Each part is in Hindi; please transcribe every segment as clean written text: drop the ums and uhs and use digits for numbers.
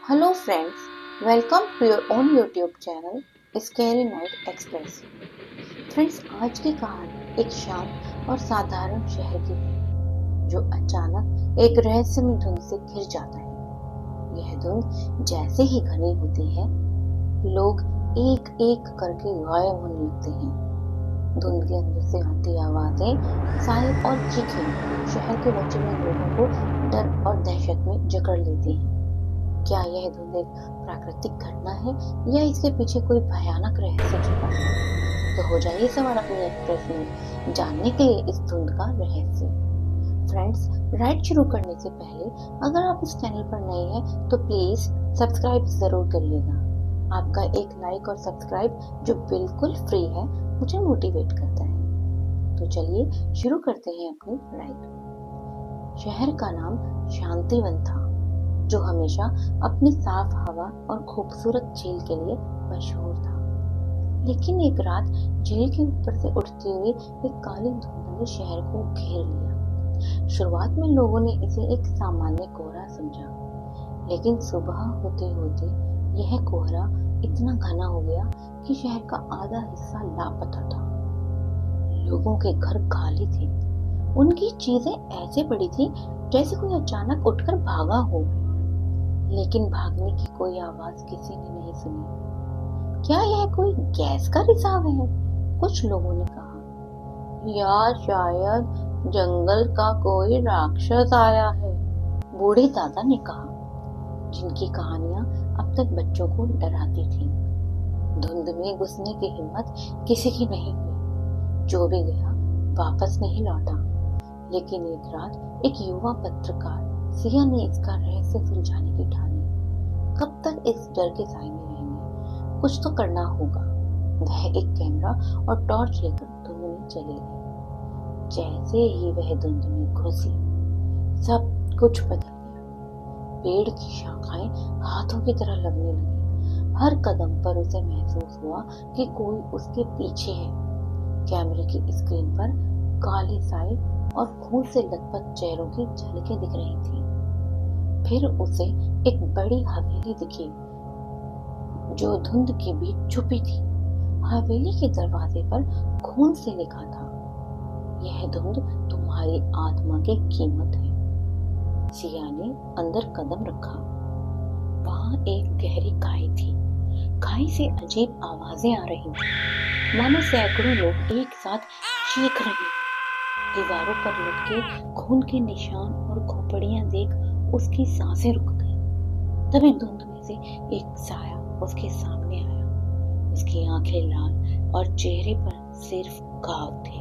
Hello friends, welcome to your own YouTube channel Scary Night Express। Friends, आज की कहानी एक शांत और साधारण शहर की है जो अचानक एक रहस्यमय धुंध से घिर जाता है। यह धुंध जैसे ही घनी होती है, लोग एक एक करके गायब होने लगते हैं। धुंध के अंदर से आती आवाजें, साए और चीखें शहर के बचे हुए लोगों को डर और दहशत में जकड़ लेती हैं। क्या यह धुंध एक प्राकृतिक घटना है या इसके पीछे कोई भयानक रहस्य छुपा है? तो हो जाइए सवार अपनी एक्सप्रेस में जानने के लिए इस धुंध का रहस्य। फ्रेंड्स, राइड शुरू करने से पहले अगर आप इस चैनल पर नए हैं तो प्लीज सब्सक्राइब जरूर करिएगा। आपका एक लाइक और सब्सक्राइब जो बिल्कुल फ्री है मुझे मोटिवेट करता है। तो चलिए शुरू करते हैं अपनी राइड। शहर का नाम शांतिवन था, जो हमेशा अपनी साफ हवा और खूबसूरत झील के लिए मशहूर था। लेकिन एक रात झील के ऊपर से उठती हुई एक काली धुंध ने शहर को घेर लिया। शुरुआत में लोगों ने इसे एक सामान्य कोहरा समझा, लेकिन सुबह होते होते यह कोहरा इतना घना हो गया कि शहर का आधा हिस्सा लापता था। लोगों के घर खाली थे, उनकी चीजें ऐसे पड़ी थी जैसे कोई अचानक उठकर भागा हो, लेकिन भागने की कोई आवाज किसी ने नहीं सुनी। क्या यह कोई गैस का रिसाव है? कुछ लोगों ने कहा, या शायद जंगल का कोई राक्षस आया है, बूढ़े दादा ने कहा, जिनकी कहानियां अब तक बच्चों को डराती थी। धुंध में घुसने की हिम्मत किसी की नहीं हुई। जो भी गया वापस नहीं लौटा। लेकिन एक रात एक युवा पत्रकार सिया ने इसका रहस्य सुलझाने की ठानी। कब तक इस डर के साए में रहेंगे? कुछ तो करना होगा। वह एक कैमरा और टॉर्च लेकर धुंध में चली गई। जैसे ही वह धुंध में घुसी, सब कुछ बदल गया। पेड़ की शाखाएं हाथों की तरह लगने लगी। हर कदम पर उसे महसूस हुआ कि कोई उसके पीछे है। कैमरे की स्क्रीन पर काले साए और खून से लथपथ चेहरों की झलकें दिख रही थी। फिर उसे एक बड़ी हवेली दिखी जो धुंध के बीच छुपी थी। हवेली के दरवाजे पर खून से लिखा था, यह धुंध तुम्हारी आत्मा की कीमत है। सिया ने अंदर कदम रखा। वहां एक गहरी खाई थी। खाई से अजीब आवाजें आ रही थी, मानो सैकड़ों लोग एक साथ चीख रहे हैं। दीवारों पर लटके खून के निशान और खोपड़ियां देख उसकी सांसें रुक गई। तभी धुंध में से एक साया उसके सामने आया। उसकी आंखें लाल और चेहरे पर सिर्फ घाव थे।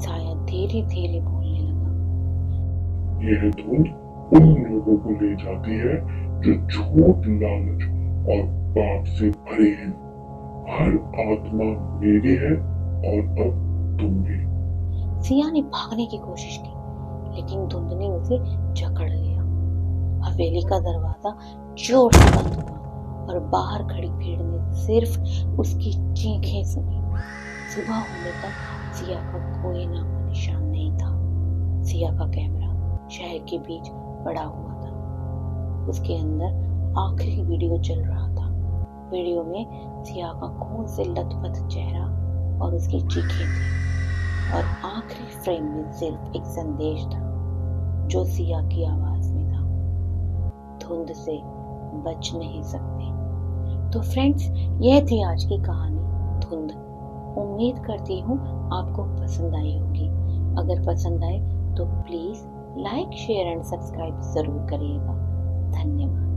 साया धीरे धीरे बोलने लगा, यह धुंध उन लोगों को ले जाती है जो झूठ, लालच और पाप से भरे हैं। हर आत्मा मेरी है और अब तुम भी। सिया ने भागने की कोशिश की, लेकिन धुंध ने उसे जकड़ लिया। हवेली का दरवाजा जोर से बंद हुआ और बाहर खड़ी भीड़ ने सिर्फ उसकी चीखें सुनी। सुबह होने तक सिया का कोई नामो निशान नहीं था। सिया का कैमरा शहर के बीच पड़ा हुआ था। उसके अंदर आखिरी वीडियो चल रहा था। वीडियो में सिया का खून से लथपथ चेहरा और उसकी चीखें थी, और आखिरी फ्रेम में सिर्फ एक संदेश था जो सिया की आवाज में था, धुंध से बच नहीं सकते। तो फ्रेंड्स, यह थी आज की कहानी धुंध। उम्मीद करती हूँ आपको पसंद आई होगी। अगर पसंद आए तो please like, share and subscribe जरूर करिएगा। धन्यवाद।